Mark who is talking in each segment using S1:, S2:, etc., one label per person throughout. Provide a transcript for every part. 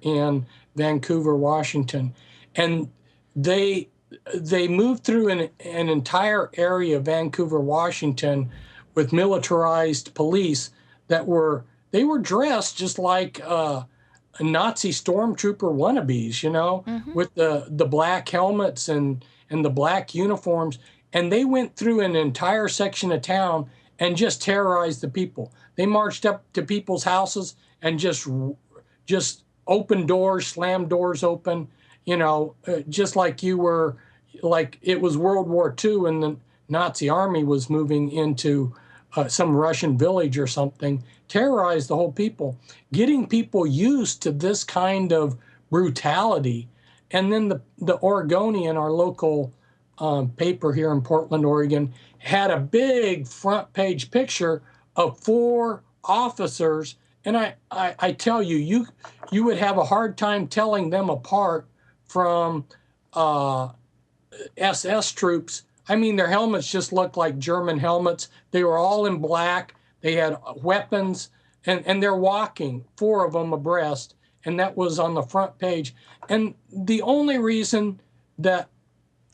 S1: in Vancouver, Washington, and they they moved through an entire area of Vancouver, Washington, with militarized police that were they were dressed just like Nazi stormtrooper wannabes,
S2: Mm-hmm.
S1: with the black helmets and the black uniforms, and they went through an entire section of town and just terrorized the people. They marched up to people's houses and just opened doors, slammed doors open, just like like it was World War II and the Nazi army was moving into some Russian village or something, terrorized the whole people, getting people used to this kind of brutality. And then the Oregonian, our local paper here in Portland, Oregon, had a big front page picture of 4 officers. And I tell you, you would have a hard time telling them apart from uh, SS troops. I mean, their helmets just looked like German helmets. They were all in black. They had weapons, and they're walking, 4 of them abreast, and that was on the front page. And the only reason that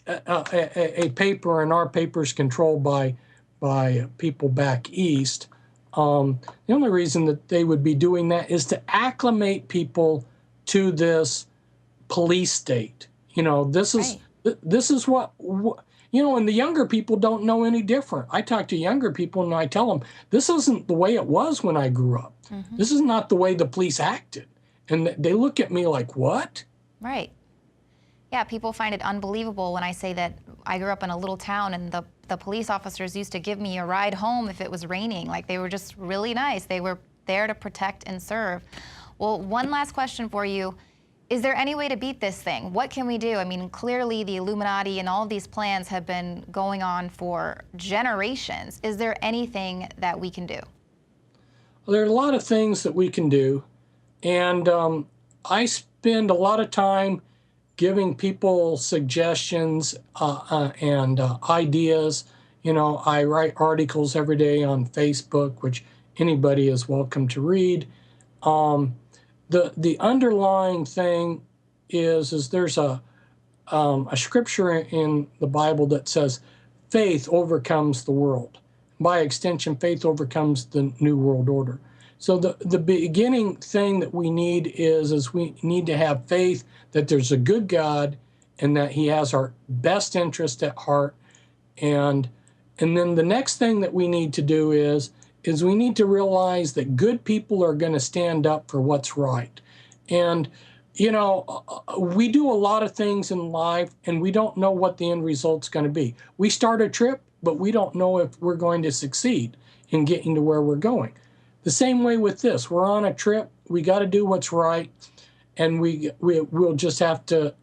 S1: a paper, and our paper is controlled by people back east, the only reason that they would be doing that is to acclimate people to this police state. This is
S2: Right.
S1: this is and the younger people don't know any different. I talk to younger people and I tell them this isn't the way it was when I grew up.
S2: Mm-hmm.
S1: This is not the way the police acted, and they look at me like, what?
S2: Right. Yeah, people find it unbelievable when I say that I grew up in a little town and the police officers used to give me a ride home if it was raining. Like, they were just really nice. They were there to protect and serve. Well, one last question for you. Is there any way to beat this thing? What can we do? I mean, clearly the Illuminati and all of these plans have been going on for generations. Is there anything that we can do?
S1: Well, there are a lot of things that we can do, and I spend a lot of time giving people suggestions and ideas. I write articles every day on Facebook, which anybody is welcome to read. Um, the underlying thing is there's a scripture in the Bible that says faith overcomes the world. By extension, faith overcomes the New World Order. So the beginning thing that we need is we need to have faith that there's a good God and that He has our best interest at heart. And then the next thing that we need to do is we need to realize that good people are going to stand up for what's right. And we do a lot of things in life and we don't know what the end result's going to be. We start a trip, but we don't know if we're going to succeed in getting to where we're going. The same way with this. We're on a trip. We got to do what's right, and we'll just have to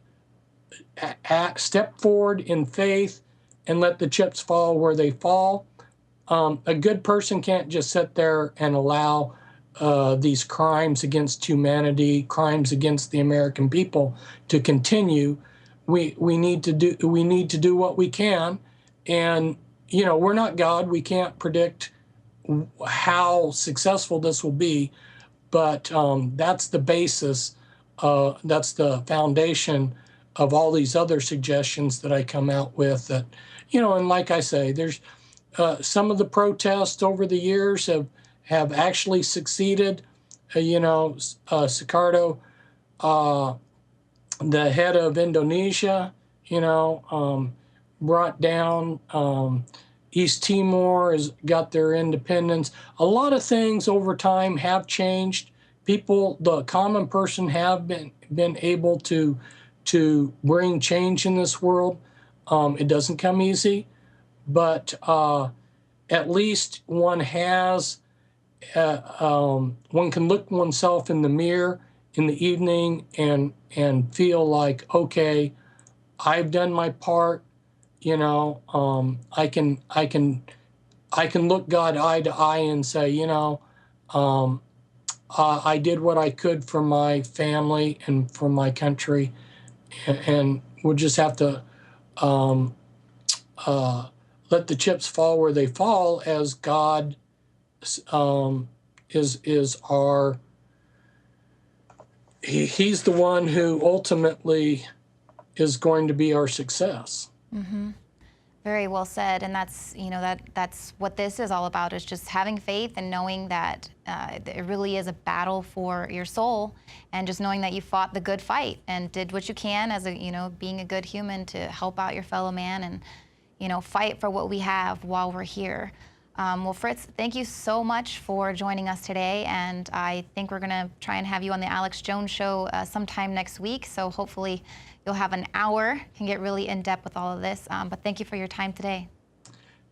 S1: step forward in faith and let the chips fall where they fall. A good person can't just sit there and allow these crimes against humanity, crimes against the American people to continue. We need to do what we can, and we're not God. We can't predict how successful this will be, but that's the basis. That's the foundation of all these other suggestions that I come out with. That and like I say, there's some of the protests over the years have actually succeeded. Sukarno, the head of Indonesia, brought down East Timor, has got their independence. A lot of things over time have changed. People, the common person, have been able to bring change in this world. It doesn't come easy, but at least one can look oneself in the mirror in the evening and feel like, okay, I've done my part. I can look God eye to eye and say, I did what I could for my family and for my country, and we'll just have to let the chips fall where they fall, as God is our he's the one who ultimately is going to be our success.
S2: Mm-hmm. Very well said, and that's that's what this is all about, is just having faith and knowing that it really is a battle for your soul, and just knowing that you fought the good fight and did what you can as a being a good human to help out your fellow man and fight for what we have while we're here. Well, Fritz, thank you so much for joining us today, and I think we're gonna try and have you on the Alex Jones Show sometime next week. So hopefully you'll have an hour, can get really in depth with all of this. But thank you for your time today.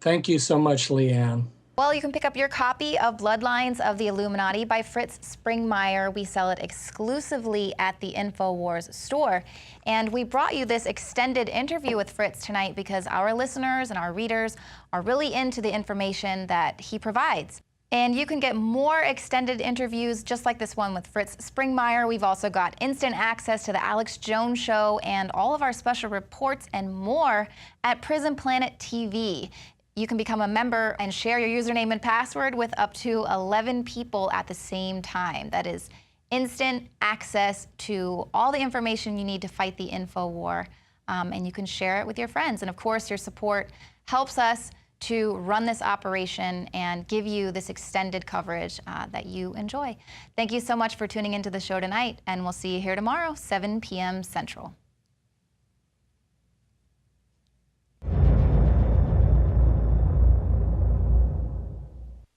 S1: Thank you so much, Leanne.
S2: Well, you can pick up your copy of Bloodlines of the Illuminati by Fritz Springmeier. We sell it exclusively at the INFOWARS store. And we brought you this extended interview with Fritz tonight because our listeners and our readers are really into the information that he provides. And you can get more extended interviews just like this one with Fritz Springmeier. We've also got instant access to the Alex Jones Show and all of our special reports and more at Prison Planet TV. You can become a member and share your username and password with up to 11 people at the same time. That is instant access to all the information you need to fight the info war, and you can share it with your friends. And of course, your support helps us to run this operation and give you this extended coverage that you enjoy. Thank you so much for tuning into the show tonight, and we'll see you here tomorrow, 7 p.m. Central.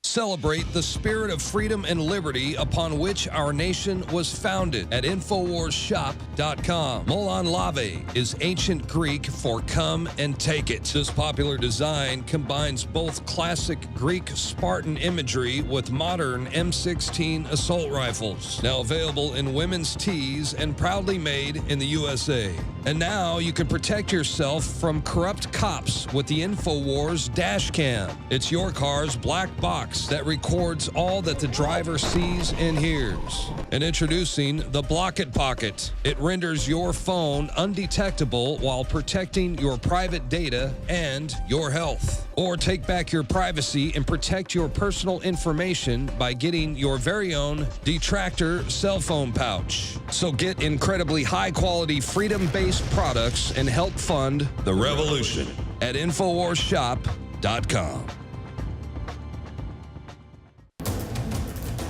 S3: Celebrate the spirit of freedom and liberty upon which our nation was founded at InfoWarsShop.com. Molon Lave is ancient Greek for come and take it. This popular design combines both classic Greek Spartan imagery with modern M16 assault rifles. Now available in women's tees and proudly made in the USA. And now you can protect yourself from corrupt cops with the InfoWars dash cam. It's your car's black box that records all that the driver sees and hears. And introducing the Block It Pocket. It renders your phone undetectable while protecting your private data and your health. Or take back your privacy and protect your personal information by getting your very own Detractor cell phone pouch. So get incredibly high-quality, freedom-based products and help fund the revolution at InfoWarsShop.com.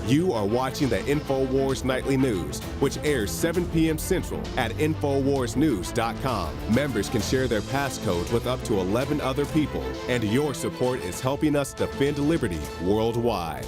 S4: You are watching the InfoWars Nightly News, which airs 7 p.m. Central at InfoWarsNews.com. Members can share their passcodes with up to 11 other people, and your support is helping us defend liberty worldwide.